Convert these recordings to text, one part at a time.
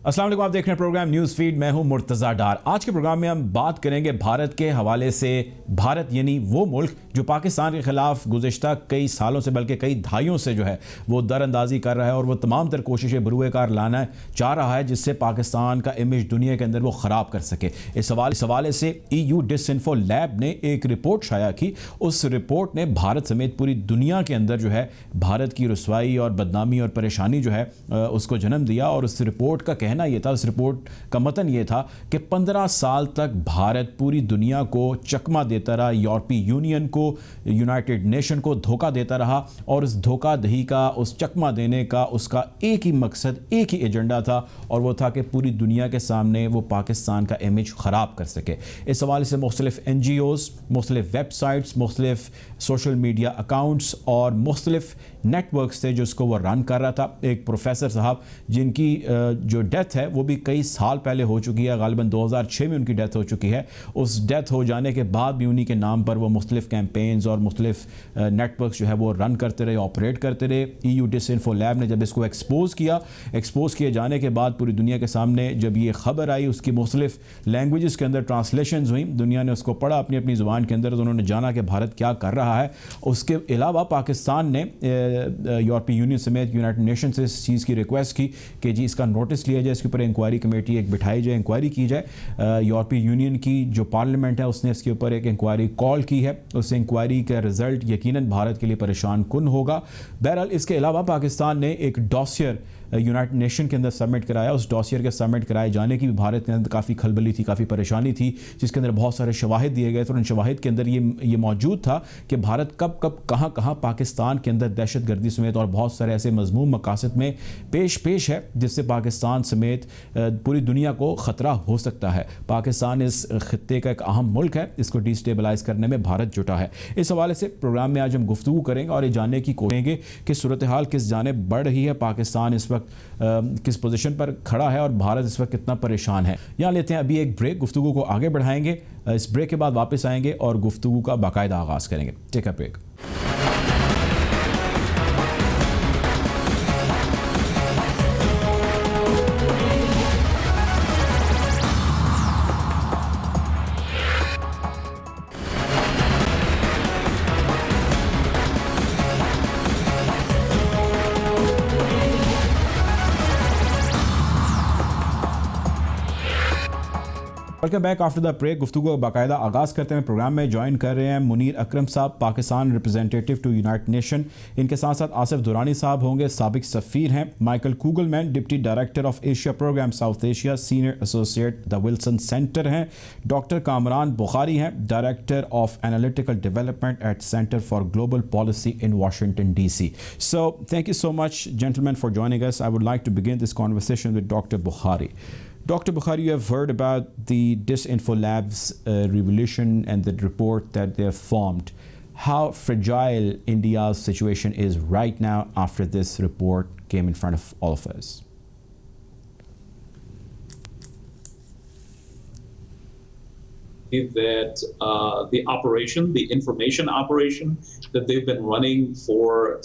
अस्सलाम वालेकुम, आप देख रहे हैं प्रोग्राम न्यूज़ फीड। मैं हूं मुर्तज़ा डार। आज के प्रोग्राम में हम बात करेंगे भारत के हवाले से। भारत यानी वो मुल्क जो पाकिस्तान के ख़िलाफ़ गुज़िश्ता कई सालों से बल्कि कई दहाइयों से जो है वो दरअंदाज़ी कर रहा है और वो तमाम तर कोशिशें बरूएकार लाना चाह रहा है जिससे पाकिस्तान का इमेज दुनिया के अंदर वो ख़राब कर सके। इस हवाले से EU डिसइंफो लैब ने एक रिपोर्ट शाया की। उस रिपोर्ट ने भारत समेत पूरी दुनिया के अंदर जो है भारत की रुसवाई और बदनामी और परेशानी जो है उसको जन्म दिया। और उस रिपोर्ट का कहना ये था, उस रिपोर्ट का मतन ये था कि 15 साल तक भारत पूरी दुनिया को चकमा देता रहा, यूरोपीय यूनियन को, यूनाइटेड नेशन को धोखा देता रहा। और उस धोखाधही का, उस चकमा देने का उसका एक ही मकसद, एक ही एजेंडा था और वो था कि पूरी दुनिया के सामने वो पाकिस्तान का इमेज ख़राब कर सके। इस हवाले से मुख्तलिफ NGOs, मुख्तलिफ वेबसाइट्स, मुख्तलिफ सोशल मीडिया अकाउंट्स और मुख्तलिफ नेटवर्क्स थे जिसको वो रन कर रहा था। एक प्रोफेसर साहब जिनकी जो डेथ है वो भी कई साल पहले हो चुकी है, गालिबन 2006 में उनकी डेथ हो चुकी है। उस डेथ हो जाने के बाद भी उन्हीं के नाम पर वो मुख्तलिफ कैंपेन्स और मुख्तलिफ नेटवर्क्स जो है वो रन करते रहे, ऑपरेट करते रहे। EU डिसइंफो लैब ने जब इसको एक्सपोज़ किए जाने के बाद पूरी दुनिया के सामने जब ये खबर आई, उसकी मुख्तलिफ लैंग्वेजेस के अंदर ट्रांसलेशंस हुई, दुनिया ने उसको पढ़ा अपनी अपनी ज़ुबान के अंदर, तो उन्होंने जाना कि भारत क्या कर रहा है। उसके अलावा पाकिस्तान ने यूरोपीय यूनियन समेत यूनाइटेड नेशन से इस चीज़ की रिक्वेस्ट की कि जी इसका नोटिस लिया जाए, इसके ऊपर इंक्वायरी कमेटी एक बिठाई जाए, इंक्वायरी की जाए। यूरोपीय यूनियन की जो पार्लियामेंट है उसने इसके ऊपर एक इंक्वायरी कॉल की है। उस इंक्वायरी का रिजल्ट यकीनन भारत के लिए परेशान कुन होगा। बहरहाल इसके अलावा पाकिस्तान ने एक डॉसियर यूनाइटेड नेशन के अंदर सबमिट कराया। उस डॉसियर के सबमिट कराए जाने की भी भारत के अंदर काफ़ी खलबली थी, काफ़ी परेशानी थी, जिसके अंदर बहुत सारे शवाहिद दिए गए थे। और उन शवाहिद के अंदर ये मौजूद था कि भारत कब कहाँ पाकिस्तान के अंदर दहशत गर्दी समेत और बहुत सारे ऐसे मजमूम मकासद में पेश है जिससे पाकिस्तान समेत पूरी दुनिया को ख़तरा हो सकता है। पाकिस्तान इस खित्ते का एक अहम मुल्क है, इसको डिस्टेबलाइज़ करने में भारत जुटा है। इस हवाले से प्रोग्राम में आज हम गुफ्तगू करेंगे और ये जानने की कोशिश करेंगे कि सूरत हाल किस जानिब बढ़ रही है, पाकिस्तान इस वक्त किस पोजीशन पर खड़ा है और भारत इस वक्त कितना परेशान है। यहाँ लेते हैं अभी एक ब्रेक, गुफ्तगू को आगे बढ़ाएंगे। इस ब्रेक के बाद वापस आएंगे और गुफ्तगू का बाकायदा आगाज़ करेंगे। Take a break. Welcome back after the break. गुफ्तगू का बाकायदा आगाज़ करते हैं। प्रोग्राम में ज्वाइन कर रहे हैं मुनीर अकरम साहब, Pakistan representative to United Nation. इनके साथ साथ आसिफ दुरानी साहब होंगे, साबिक सफ़ीर हैं। Michael Kugelman, deputy director of Asia program South Asia, senior associate the Wilson Center हैं। डॉक्टर कामरान बुखारी हैं, director of analytical development at Center for Global Policy in Washington DC. So thank you so much, gentlemen, for joining us. I would like to begin this conversation with Dr. Bokhari. Dr. Bokhari, you have heard about the Disinfo Lab's revelation and the report that they have formed. How fragile India's situation is right now after this report came in front of all of us? That the operation, the information operation that they've been running for,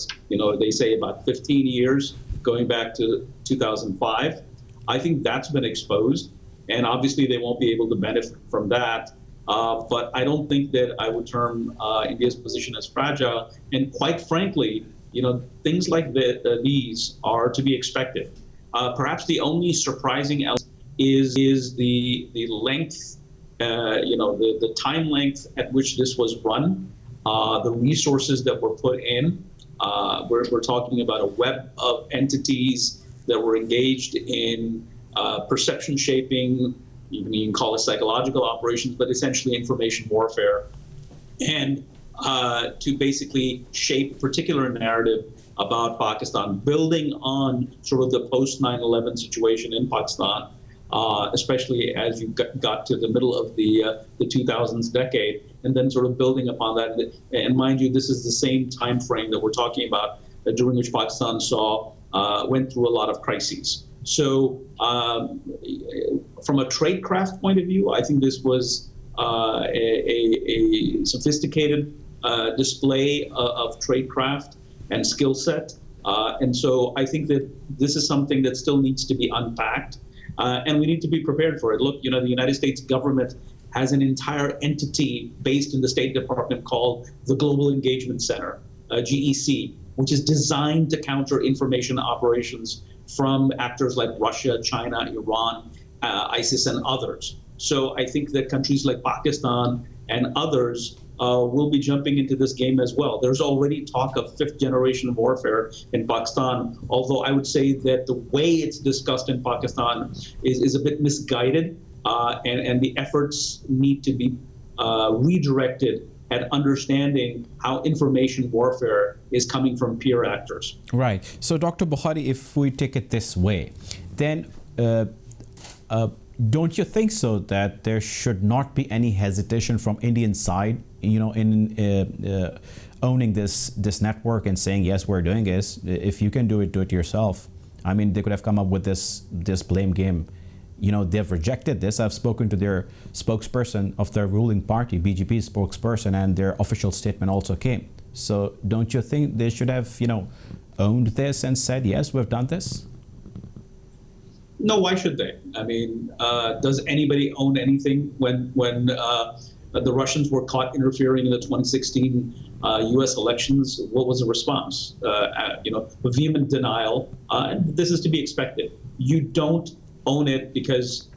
they say about 15 years, going back to 2005, I think that's been exposed, and obviously they won't be able to benefit from that. But I don't think that I would term India's position as fragile. And quite frankly, things like these are to be expected. Perhaps the only surprising element is the length, the time length at which this was run, the resources that were put in. We're talking about a web of entities that were engaged in perception shaping. You can call it psychological operations, but essentially information warfare, and to basically shape a particular narrative about Pakistan, building on sort of the post 9/11 situation in Pakistan, especially as you got to the middle of the 2000s decade, and then sort of building upon that. And mind you, this is the same time frame that we're talking about during which Pakistan went through a lot of crises. So from a tradecraft point of view, I think this was a sophisticated display of tradecraft and skill set. And so I think that this is something that still needs to be unpacked. And we need to be prepared for it. Look, the United States government has an entire entity based in the State Department called the Global Engagement Center, GEC, which is designed to counter information operations from actors like Russia, China, Iran, ISIS, and others. So I think that countries like Pakistan and others will be jumping into this game as well. There's already talk of fifth generation warfare in Pakistan, although I would say that the way it's discussed in Pakistan is a bit misguided, and the efforts need to be redirected at understanding how information warfare is coming from peer actors. Right. So, Dr. Bokhari, if we take it this way, then don't you think so that there should not be any hesitation from Indian side, in owning this network and saying, yes, we're doing this. If you can do it yourself. I mean, they could have come up with this blame game. They've rejected this. I've spoken to their spokesperson of their ruling party, BJP spokesperson, and their official statement also came. So don't you think they should have, owned this and said, yes, we've done this? No, why should they? I mean, does anybody own anything? When the Russians were caught interfering in the 2016 U.S. elections, what was the response? Vehement denial. And this is to be expected. You don't own it because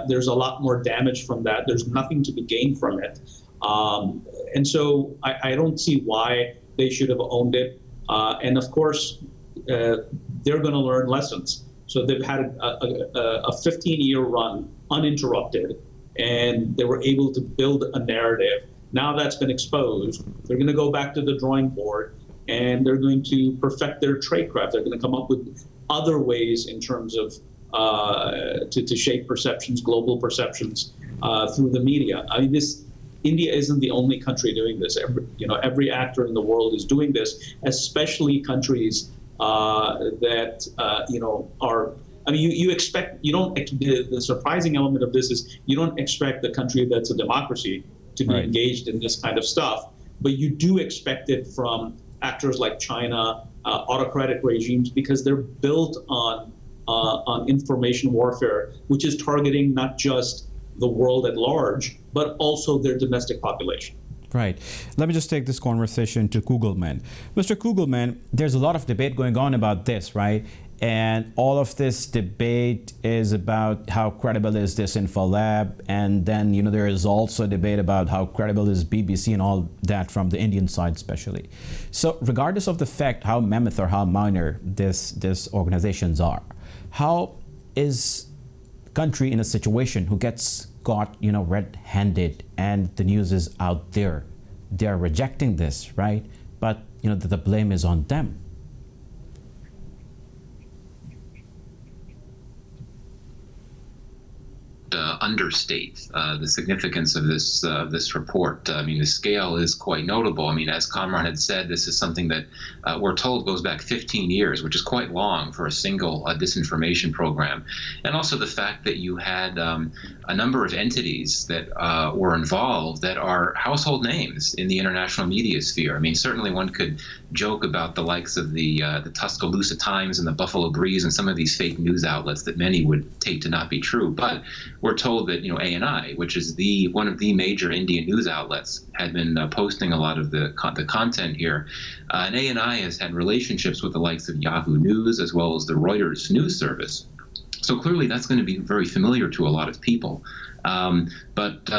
there's a lot more damage from that. There's nothing to be gained from it. And so I don't see why they should have owned it. And of course, they're going to learn lessons. So they've had a 15-year run uninterrupted, and they were able to build a narrative. Now that's been exposed. They're going to go back to the drawing board, and they're going to perfect their tradecraft. They're going to come up with other ways in terms of to shape perceptions, global perceptions through the media. I mean, India isn't the only country doing this. Every actor in the world is doing this, especially countries that are. I mean, you expect the surprising element of this is you don't expect the country that's a democracy to be engaged in this kind of stuff, but you do expect it from actors like China, autocratic regimes, because they're built on information warfare, which is targeting not just the world at large, but also their domestic population. Right. Let me just take this conversation to Kugelman. Mr. Kugelman, there's a lot of debate going on about this, right? And all of this debate is about how credible is this info lab, and then there is also a debate about how credible is BBC and all that from the Indian side especially. So regardless of the fact how mammoth or how minor this organizations are, how is country in a situation who gets caught red-handed and the news is out there, they're rejecting this, right? But the blame is on them. Understate the significance of this report. I mean, the scale is quite notable. I mean, as Kamran had said, this is something that we're told goes back 15 years, which is quite long for a single disinformation program. And also the fact that you had a number of entities that were involved that are household names in the international media sphere. I mean, certainly one could joke about the likes of the Tuscaloosa Times and the Buffalo Breeze and some of these fake news outlets that many would take to not be true. But we're told that ANI, which is one of the major Indian news outlets, had been posting a lot of the content here. And ANI has had relationships with the likes of Yahoo News as well as the Reuters news service. So clearly that's going to be very familiar to a lot of people. But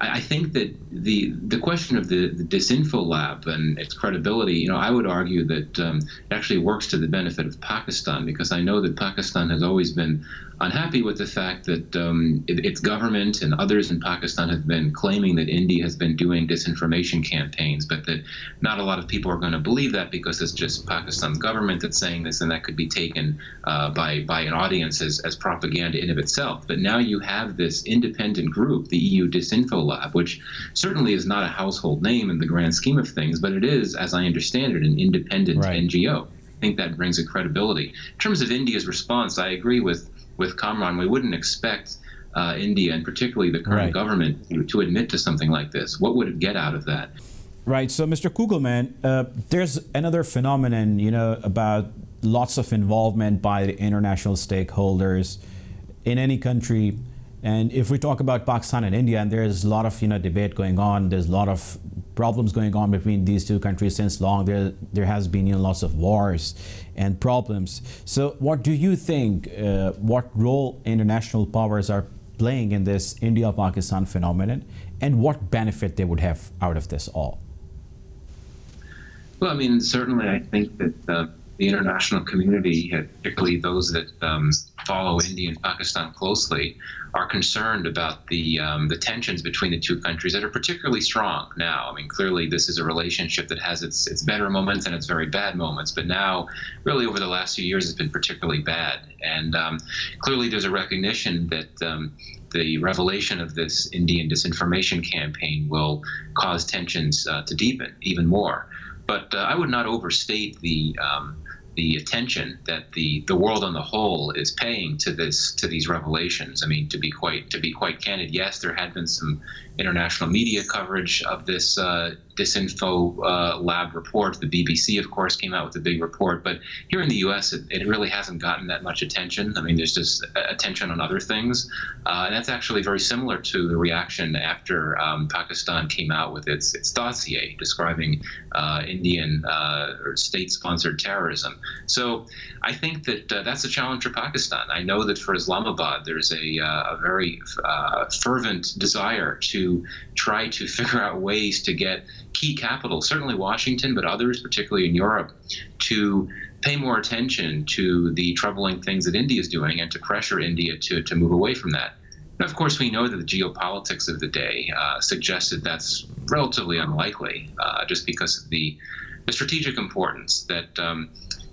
I think that the question of the disinfo lab and its credibility, I would argue that it actually works to the benefit of Pakistan, because I know that Pakistan has always been unhappy with the fact that its government and others in Pakistan have been claiming that India has been doing disinformation campaigns, but that not a lot of people are going to believe that because it's just Pakistan's government that's saying this, and that could be taken by an audience as propaganda in of itself. But now you have this independent group, the EU Disinfo Lab, which certainly is not a household name in the grand scheme of things, but it is, as I understand it, an independent NGO. I think that brings a credibility. In terms of India's response, I agree with Kamran. We wouldn't expect India, and particularly the current government, to admit to something like this. What would it get out of that? Right. So, Mr. Kugelman, there's another phenomenon, about lots of involvement by the international stakeholders in any country, and if we talk about Pakistan and India, and there's a lot of debate going on, there's a lot of problems going on between these two countries since long. There has been lots of wars and problems. So what do you think? What role international powers are playing in this India-Pakistan phenomenon, and what benefit they would have out of this all? Well, I mean, certainly I think that the international community, particularly those that follow India and Pakistan closely, are concerned about the tensions between the two countries that are particularly strong now. I mean, clearly this is a relationship that has its better moments and its very bad moments, but now, really over the last few years, it's been particularly bad. And clearly there's a recognition that the revelation of this Indian disinformation campaign will cause tensions to deepen even more. But I would not overstate the attention that the world on the whole is paying to these revelations. I mean, to be quite candid, yes, there had been some international media coverage of this disinfo lab report. The BBC, of course, came out with a big report, but here in the U.S., it really hasn't gotten that much attention. I mean, there's just attention on other things, and that's actually very similar to the reaction after Pakistan came out with its dossier describing Indian or state-sponsored terrorism. So I think that that's a challenge for Pakistan. I know that for Islamabad, there's a very fervent desire to try to figure out ways to get key capitals, certainly Washington, but others, particularly in Europe, to pay more attention to the troubling things that India is doing and to pressure India to move away from that. And of course, we know that the geopolitics of the day suggests that that's relatively unlikely, just because of the strategic importance that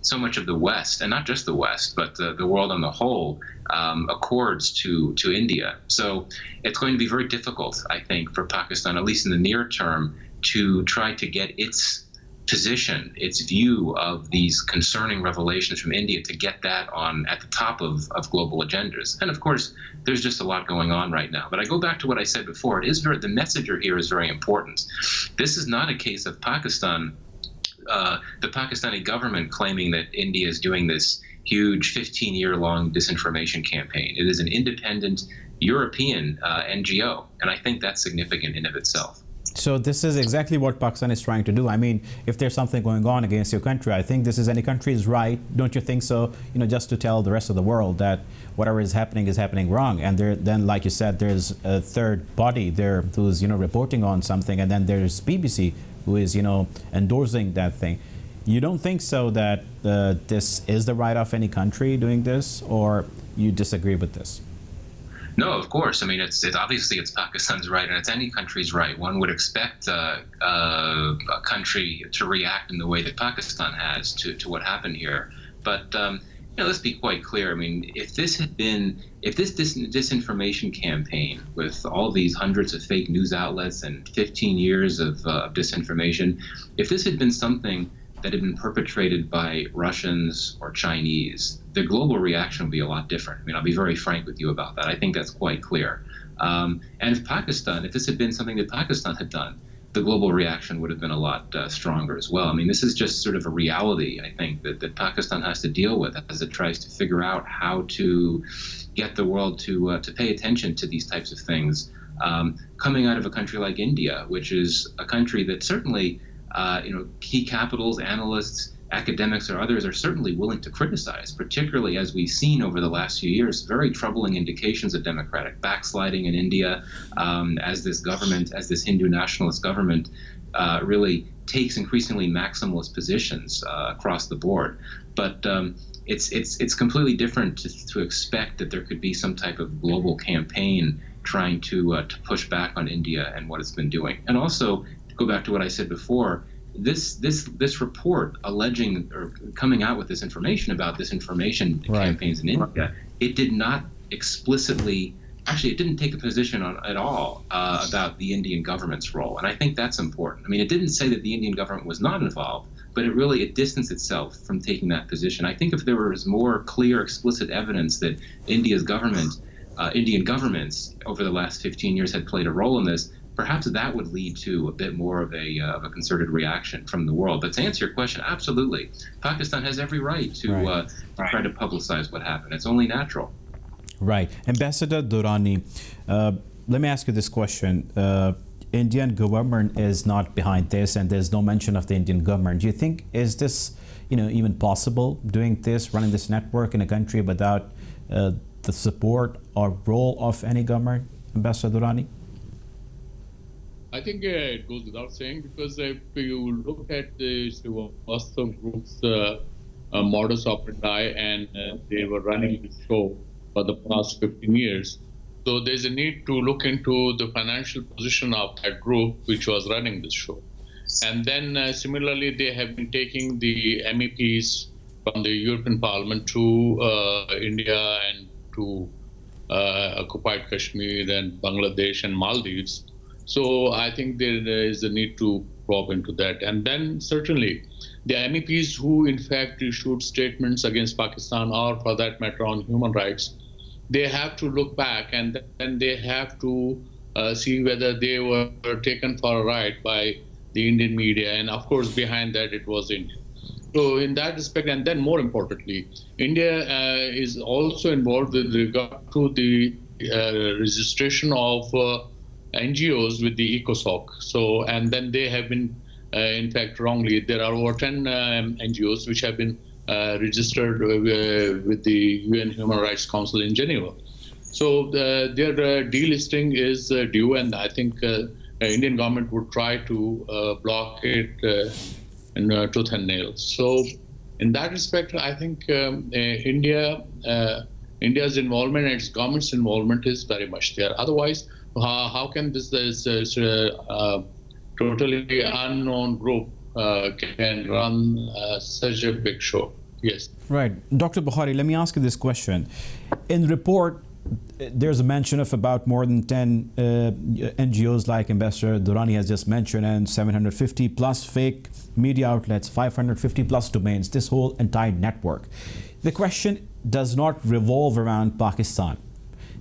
so much of the West, and not just the West, but the world on the whole, accords to India. So it's going to be very difficult, I think, for Pakistan, at least in the near term, to try to get its position, its view of these concerning revelations from India, to get that on at the top of global agendas. And of course, there's just a lot going on right now. But I go back to what I said before. The messenger here is very important. This is not a case of Pakistan, the Pakistani government claiming that India is doing this huge 15-year-long disinformation campaign. It is an independent European NGO, and I think that's significant in of itself. So this is exactly what Pakistan is trying to do. I mean, if there's something going on against your country, I think this is any country's right, don't you think so? Just to tell the rest of the world that whatever is happening wrong. And then, like you said, there's a third body there who's reporting on something, and then there's BBC who is endorsing that thing. You don't think so that this is the right of any country doing this, or you disagree with this? No, of course. I mean, it's obviously it's Pakistan's right, and it's any country's right. One would expect a country to react in the way that Pakistan has to what happened here. But let's be quite clear. I mean, if this disinformation campaign with all these hundreds of fake news outlets and 15 years of disinformation, if this had been something that had been perpetrated by Russians or Chinese, the global reaction would be a lot different. I mean, I'll be very frank with you about that. I think that's quite clear. And if this had been something that Pakistan had done, the global reaction would have been a lot stronger as well. I mean, this is just sort of a reality, I think, that Pakistan has to deal with as it tries to figure out how to get the world to pay attention to these types of things. Coming out of a country like India, which is a country that certainly key capitals, analysts, academics, or others are certainly willing to criticize, particularly as we've seen over the last few years, very troubling indications of democratic backsliding in India, as this Hindu nationalist government really takes increasingly maximalist positions across the board. But it's completely different to expect that there could be some type of global campaign trying to push back on India and what it's been doing. And also, to go back to what I said before, this report alleging or coming out with this information about disinformation campaigns in India, it did not explicitly, actually it didn't take a position at all about the Indian government's role. And I think that's important. I mean, it didn't say that the Indian government was not involved, but it distanced itself from taking that position. I think if there was more clear, explicit evidence that Indian governments over the last 15 years had played a role in this, perhaps that would lead to a bit more of a concerted reaction from the world. But to answer your question, absolutely. Pakistan has every right to try to publicize what happened. It's only natural. Right. Ambassador Durrani, let me ask you this question. Indian government is not behind this, and there's no mention of the Indian government. Do you think, is this, even possible, doing this, running this network in a country without the support or role of any government, Ambassador Durrani? I think it goes without saying, because if you look at the Srivastava Group's modus operandi, and they were running the show for the past 15 years. So there's a need to look into the financial position of that group which was running this show. And then similarly, they have been taking the MEPs from the European Parliament to India and to occupied Kashmir and Bangladesh and Maldives. So I think there is a need to probe into that. And then certainly the MEPs who in fact issued statements against Pakistan, or for that matter on human rights, they have to look back, and then they have to see whether they were taken for a ride by the Indian media. And of course, behind that, it was India. So in that respect, and then more importantly, India is also involved with regard to the registration of NGOs with the ECOSOC. So, and then they have been, in fact, wrongly, there are over 10 NGOs which have been registered with the UN Human Rights Council in Geneva. So their delisting is due, and I think Indian government would try to block it in tooth and nail. So in that respect, I think India's involvement and its government's involvement is very much there. Otherwise, how can this totally unknown group can run such a big show? Yes. Right. Dr. Bokhari, let me ask you this question. In the report, there's a mention of about more than 10 NGOs like Ambassador Durrani has just mentioned, and 750 plus fake media outlets, 550 plus domains, this whole entire network. The question does not revolve around Pakistan.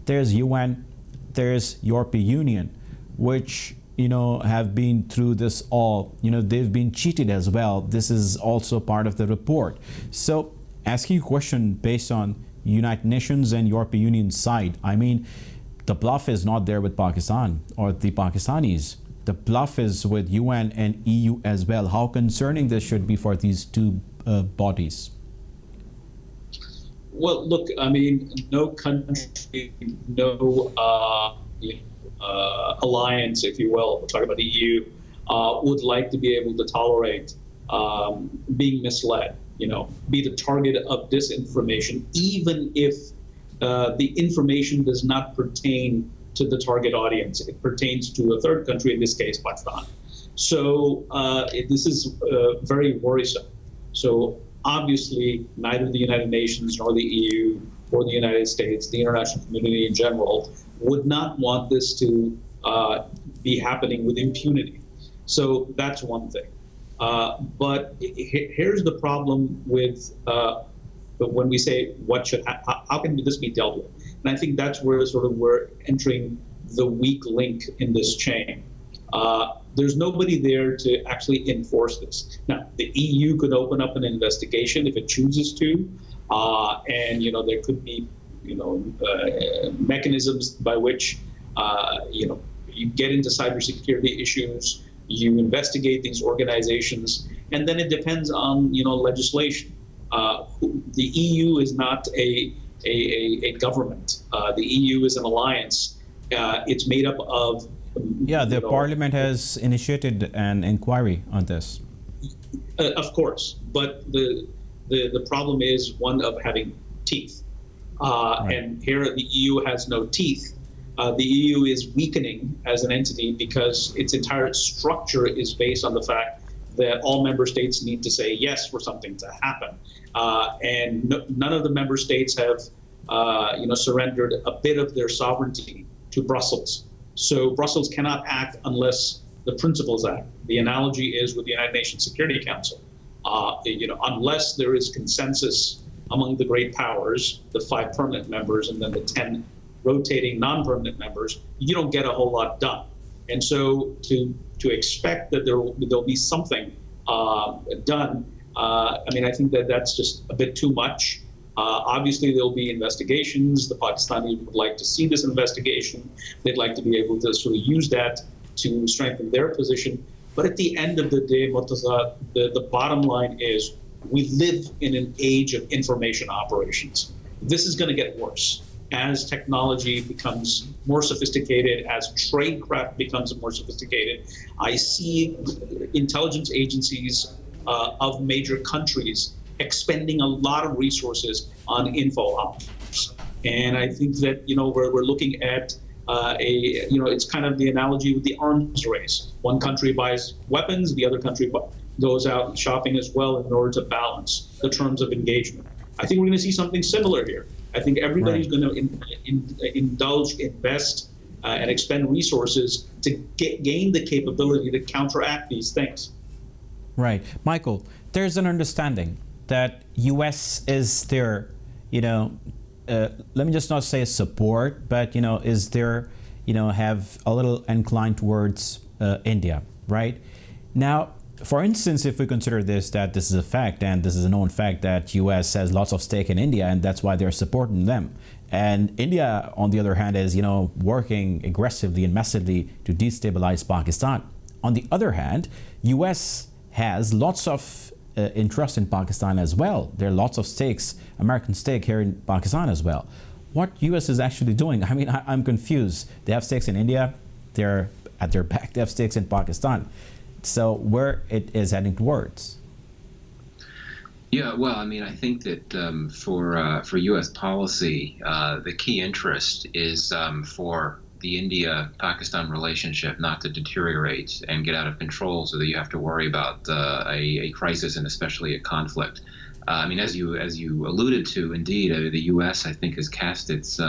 There's UN, there's European Union, which have been through this all. They've been cheated as well. This is also part of the report. So asking a question based on United Nations and European Union side, I mean, the bluff is not there with Pakistan or the Pakistanis. The bluff is with UN and EU as well. How concerning this should be for these two bodies? Well, look, I mean, no country, no alliance, if you will, we're talking about the EU, would like to be able to tolerate being misled, be the target of disinformation, even if the information does not pertain to the target audience. It pertains to a third country, in this case, Pakistan. So this is very worrisome. So obviously, neither the United Nations nor the EU or the United States, the international community in general, would not want this to be happening with impunity. So that's one thing. But here's the problem with when we say how can this be dealt with? And I think that's where sort of we're entering the weak link in this chain. There's nobody there to actually enforce this. Now, the EU could open up an investigation if it chooses to, and there could be mechanisms by which you get into cybersecurity issues, you investigate these organizations, and then it depends on legislation. The EU is not a government. The EU is an alliance. It's made up of the parliament has initiated an inquiry on this. Of course, but the problem is one of having teeth. Right. And here the EU has no teeth. The EU is weakening as an entity because its entire structure is based on the fact that all member states need to say yes for something to happen. And none of the member states have surrendered a bit of their sovereignty to Brussels. So Brussels cannot act unless the principles act. The analogy is with the United Nations Security Council. Unless there is consensus among the great powers, the 5 permanent members and then the 10 rotating non-permanent members, you don't get a whole lot done. And so to expect that there'll be something done, I think that's just a bit too much. Obviously, there'll be investigations. The Pakistanis would like to see this investigation. They'd like to be able to sort of use that to strengthen their position. But at the end of the day, Murtaza, the bottom line is we live in an age of information operations. This is going to get worse as technology becomes more sophisticated, as tradecraft becomes more sophisticated. I see intelligence agencies of major countries expending a lot of resources on info ops. And I think that, we're looking at it's kind of the analogy with the arms race. One country buys weapons, the other country goes out shopping as well in order to balance the terms of engagement. I think we're going to see something similar here. I think everybody's going to indulge, invest, and expend resources to gain the capability to counteract these things. Right. Michael, there's an understanding that U.S. is there, let me just not say support, but, is there, have a little inclined towards India, right? Now, for instance, if we consider that this is a fact, and this is a known fact that U.S. has lots of stake in India, and that's why they're supporting them. And India, on the other hand, is, working aggressively and massively to destabilize Pakistan. On the other hand, U.S. has lots of interest in Pakistan as well. There are lots of stakes, American stake here in Pakistan as well. What U.S. is actually doing? I mean, I'm confused. They have stakes in India. They're at their back. They have stakes in Pakistan. So where it is heading towards? Yeah, well, I mean, I think that for U.S. policy, the key interest is for the India-Pakistan relationship not to deteriorate and get out of control, so that you have to worry about a crisis and especially a conflict. I mean, as you alluded to, indeed, the U.S. I think has cast its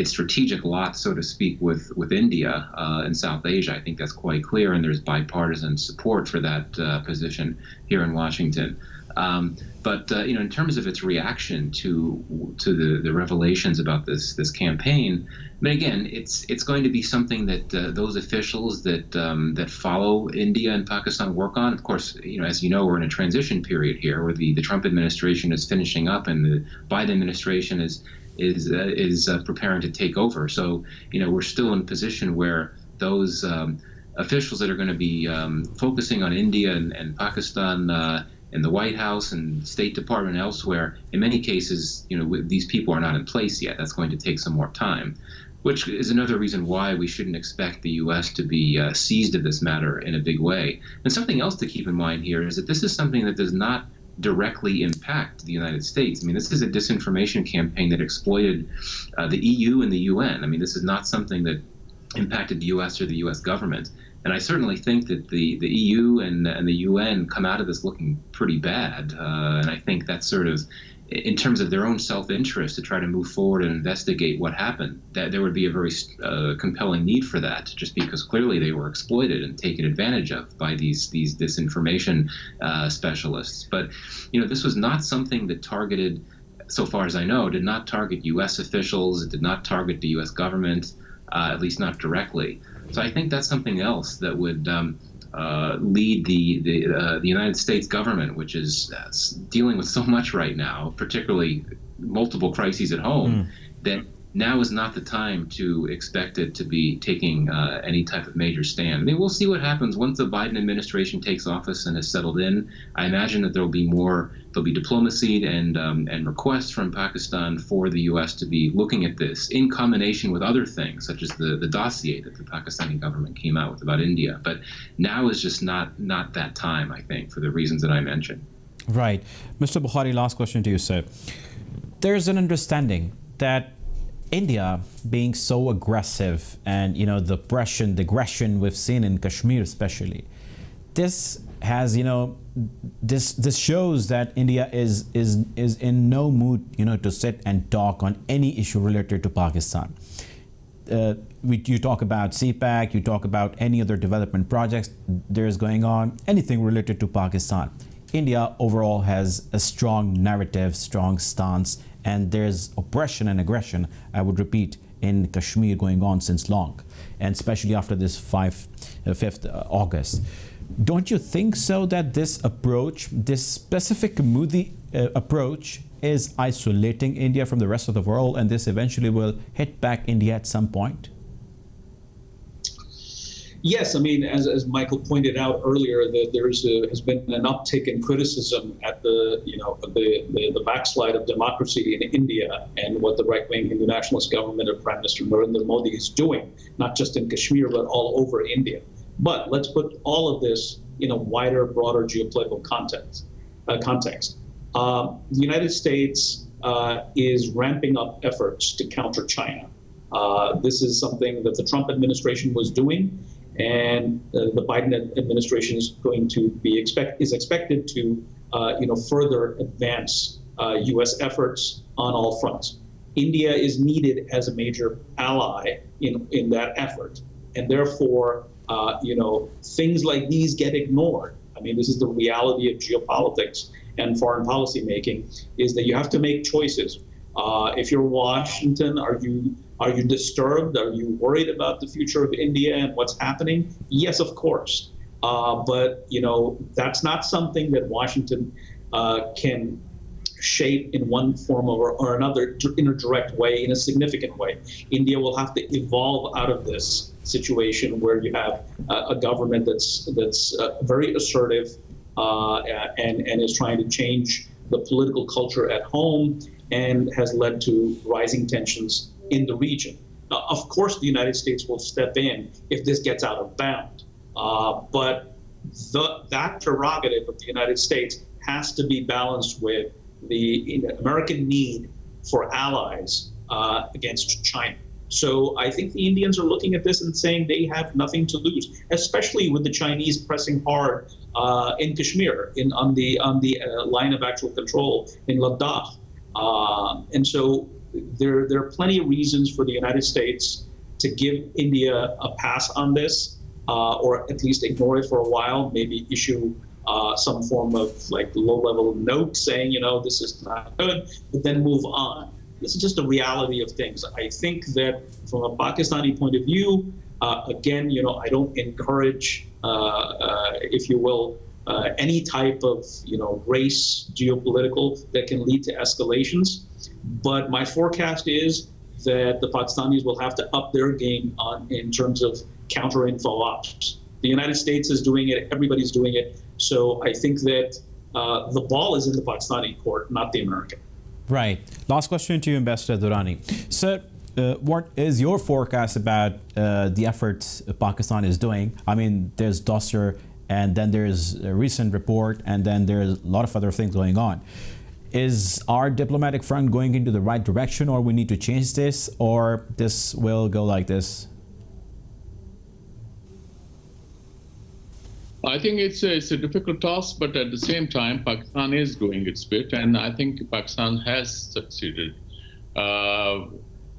strategic lot, so to speak, with India in South Asia. I think that's quite clear, and there's bipartisan support for that position here in Washington. But in terms of its reaction to the revelations about this campaign, I mean, again, it's going to be something that those officials that follow India and Pakistan work on. Of course, as you know, we're in a transition period here, where the Trump administration is finishing up, and the Biden administration is preparing to take over. So, we're still in a position where those officials that are going to be focusing on India and Pakistan in the White House and State Department and elsewhere, in many cases, these people are not in place yet. That's going to take some more time, which is another reason why we shouldn't expect the U.S. to be seized of this matter in a big way. And something else to keep in mind here is that this is something that does not directly impact the United States. I mean, this is a disinformation campaign that exploited the EU and the UN. I mean, this is not something that impacted the U.S. or the U.S. government. And I certainly think that the EU and the UN come out of this looking pretty bad. And I think that's sort of, in terms of their own self-interest, to try to move forward and investigate what happened, that there would be a very compelling need for that, just because clearly they were exploited and taken advantage of by these disinformation specialists. But, this was not something that targeted, so far as I know, did not target U.S. officials. It did not target the U.S. government, at least not directly. So I think that's something else that would lead the United States government, which is dealing with so much right now, particularly multiple crises at home, that now is not the time to expect it to be taking any type of major stand. I mean, we'll see what happens once the Biden administration takes office and is settled in. I imagine that there'll be diplomacy and requests from Pakistan for the U.S. to be looking at this in combination with other things, such as the dossier that the Pakistani government came out with about India. But now is just not that time, I think, for the reasons that I mentioned. Right. Mr. Bokhari, last question to you, sir. There's an understanding that India being so aggressive and, the aggression we've seen in Kashmir especially, this has, this shows that India is in no mood, to sit and talk on any issue related to Pakistan. You talk about CPAC, you talk about any other development projects there's going on, anything related to Pakistan. India overall has a strong narrative, strong stance, and there's oppression and aggression, I would repeat, in Kashmir going on since long, and especially after this 5th August. Don't you think so that this approach, this specific Modi approach, is isolating India from the rest of the world, and this eventually will hit back India at some point? Yes, I mean, as Michael pointed out earlier, that has been an uptick in criticism at the backslide of democracy in India and what the right-wing Hindu nationalist government of Prime Minister Narendra Modi is doing, not just in Kashmir but all over India. But let's put all of this in a wider, broader geopolitical context. The United States is ramping up efforts to counter China. This is something that the Trump administration was doing, and the Biden administration is going to be expected to further advance U.S. efforts on all fronts. India is needed as a major ally in that effort, and therefore things like these get ignored. I mean, this is the reality of geopolitics and foreign policy making, is that you have to make choices. If you're Washington, are you disturbed? Are you worried about the future of India and what's happening? Yes, of course. But that's not something that Washington can shape in one form or another in a direct way, in a significant way. India will have to evolve out of this situation where you have a government that's very assertive and is trying to change the political culture at home and has led to rising tensions in the region. Now, of course, the United States will step in if this gets out of bound, but that prerogative of the United States has to be balanced with the American need for allies against China. So I think the Indians are looking at this and saying they have nothing to lose, especially with the Chinese pressing hard in Kashmir, on the line of actual control in Ladakh. And so there are plenty of reasons for the United States to give India a pass on this, or at least ignore it for a while, maybe issue some form of low-level note saying, this is not good, but then move on. This is just the reality of things. I think that from a Pakistani point of view, again, I don't encourage, if you will, any type of, race geopolitical that can lead to escalations. But my forecast is that the Pakistanis will have to up their game in terms of counter-info ops. The United States is doing it. Everybody's doing it. So I think that the ball is in the Pakistani court, not the American. Right. Last question to you, Ambassador Durrani. Sir, what is your forecast about the efforts Pakistan is doing? I mean, there's Doster, and then there's a recent report, and then there's a lot of other things going on. Is our diplomatic front going into the right direction, or we need to change this, or this will go like this? I think it's a difficult task, but at the same time, Pakistan is doing its bit, and I think Pakistan has succeeded.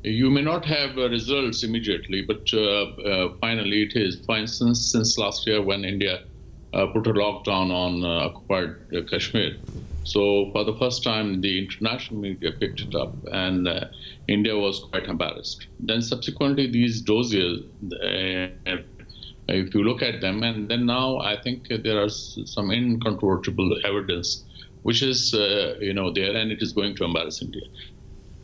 You may not have results immediately, but finally it is. For instance, since last year when India put a lockdown on occupied Kashmir, so for the first time the international media picked it up, and India was quite embarrassed. Then subsequently these dossiers, if you look at them, and then now I think there are some incontrovertible evidence which is there, and it is going to embarrass India.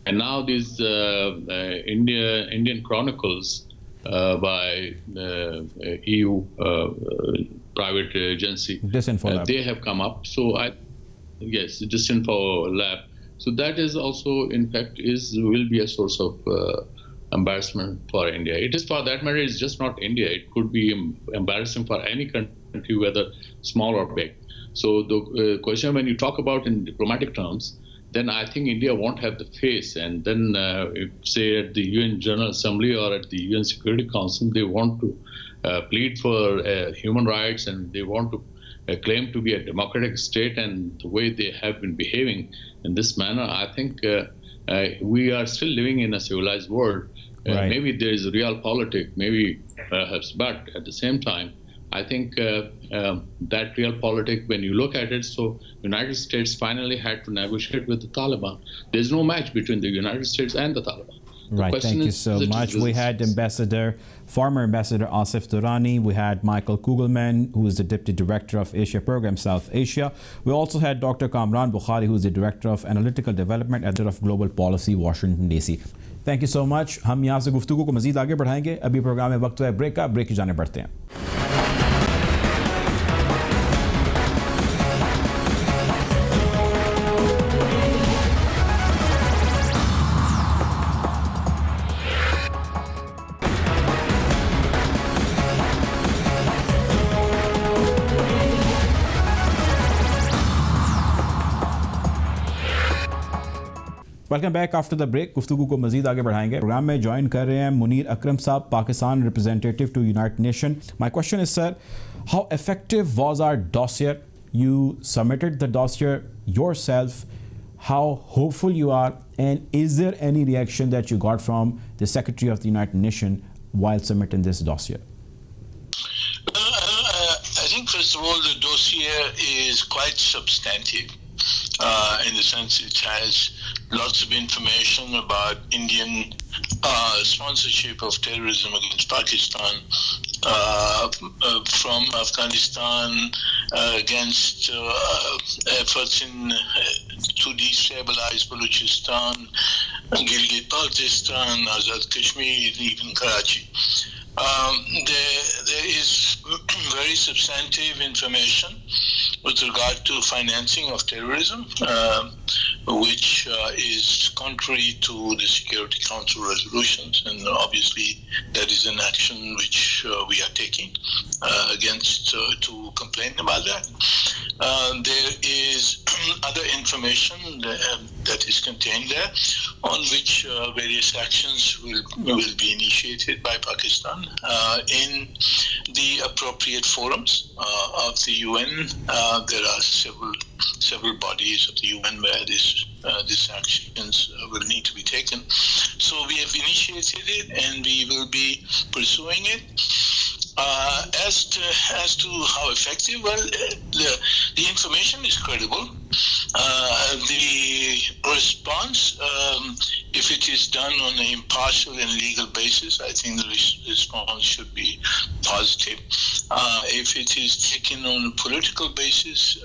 And now these Indian chronicles by EU private agency, they have come up. So Disinfo Lab. So that is also, in fact, will be a source of embarrassment for India. It is, for that matter, it's just not India. It could be embarrassing for any country, whether small or big. So the question, when you talk about in diplomatic terms, then I think India won't have the face. And then, say at the UN General Assembly or at the UN Security Council, they want to plead for human rights, and they want to claim to be a democratic state. And the way they have been behaving in this manner, I think we are still living in a civilized world. Right. Maybe there is a realpolitik, maybe perhaps, but at the same time, I think that realpolitik, when you look at it, so United States finally had to negotiate with the Taliban. There's no match between the United States and the Taliban. Right. question Thank you is so that much. is- We had former Ambassador Asif Durrani. We had Michael Kugelman, who is the Deputy Director of Asia Program South Asia. We also had Dr. Kamran Bokhari, who is the Director of Analytical Development, Editor of Global Policy, Washington, D.C. Thank you so much. हम यहाँ से गुफ्तगू को मजीद आगे बढ़ाएंगे. अभी programme में वक्त है ब्रेक का. ब्रेक की जाने बढ़ते हैं. Welcome back after the break. गुफ्तगू को मजीद आगे बढ़ाएंगे. प्रोग्राम में ज्वाइन कर रहे हैं मुनीर अकरम साहब, Pakistan representative to United Nation. My question is sir, how effective was our dossier? You submitted the dossier yourself. How hopeful you are, and is there any reaction that you got from the Secretary of the United Nations while submitting this dossier? I think, first of all, the dossier is quite substantive in the sense it has lots of information about Indian sponsorship of terrorism against Pakistan, from Afghanistan against efforts to destabilize Balochistan, Gilgit-Baltistan, Azad Kashmir, even Karachi. There is very substantive information with regard to financing of terrorism, which is contrary to the Security Council resolutions, and obviously that is an action which we are taking against to complain about that. There is other information that is contained there on which various actions will be initiated by Pakistan in the appropriate forums of the UN. There are several bodies of the UN where these actions will need to be taken. So we have initiated it, and we will be pursuing it. As to how effective, well, the information is credible. The response, if it is done on an impartial and legal basis, I think the response should be positive. If it is taken on a political basis,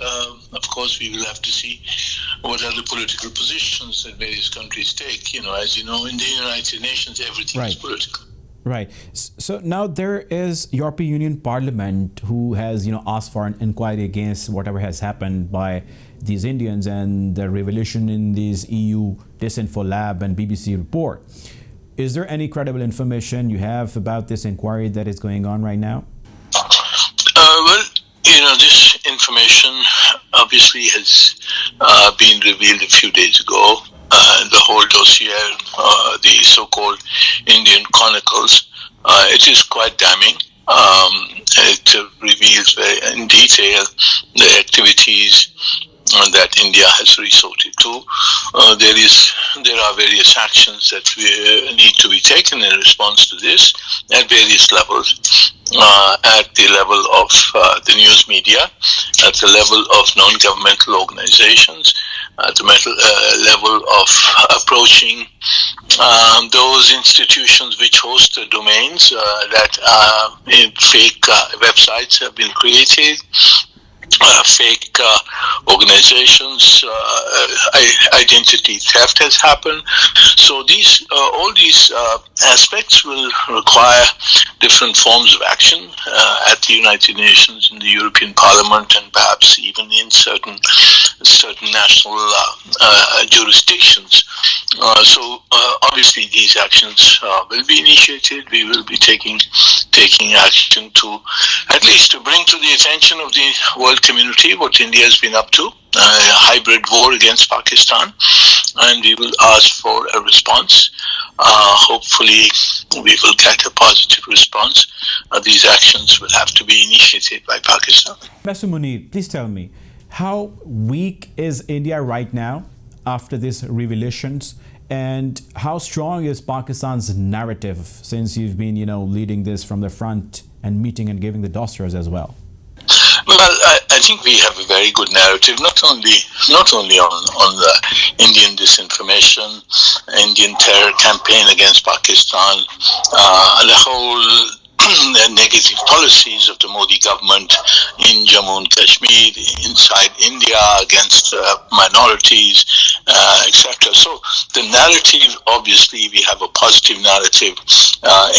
of course, we will have to see what are the political positions that various countries take. As you know, in the United Nations, everything is political. Right. So now there is European Union Parliament who has, asked for an inquiry against whatever has happened by these Indians and the revelation in these EU Disinfo Lab and BBC report. Is there any credible information you have about this inquiry that is going on right now? Well, this information obviously has been revealed a few days ago. The whole dossier, the so-called Indian Chronicles, it is quite damning. It reveals in detail the activities that India has resorted to. There are various actions that need to be taken in response to this at various levels. At the level of the news media, at the level of non-governmental organizations, at the level of approaching those institutions which host the domains that fake websites have been created, fake organizations, identity theft has happened. So all these aspects will require different forms of action at the United Nations, in the European Parliament, and perhaps even in certain national jurisdictions. So obviously these actions will be initiated. We will be taking action to at least to bring to the attention of the world community what India has been up to, a hybrid war against Pakistan, and we will ask for a response. Hopefully we will get a positive response. These actions will have to be initiated by Pakistan. Mr. Munir, please tell me, how weak is India right now after these revelations, and how strong is Pakistan's narrative since you've been, leading this from the front and meeting and giving the dossiers as well? Well, I I think we have a very good narrative, not only on the Indian disinformation, Indian terror campaign against Pakistan, the whole negative policies of the Modi government in Jammu and Kashmir, inside India, against minorities, etc. So the narrative, obviously, we have a positive narrative.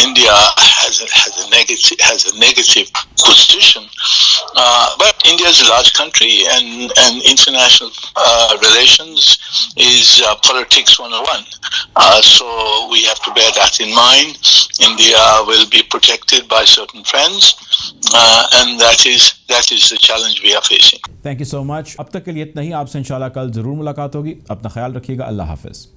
India has a negative position, but India is a large country, and international relations is politics 101. So we have to bear that in mind. India will be protected by certain friends, and that is the challenge we are facing. Thank you so much. अब तक के लिए इतना ही। आपसे इंशाल्लाह कल ज़रूर मुलाकात होगी। अपना ख्याल रखिएगा। अल्लाह हाफिज़।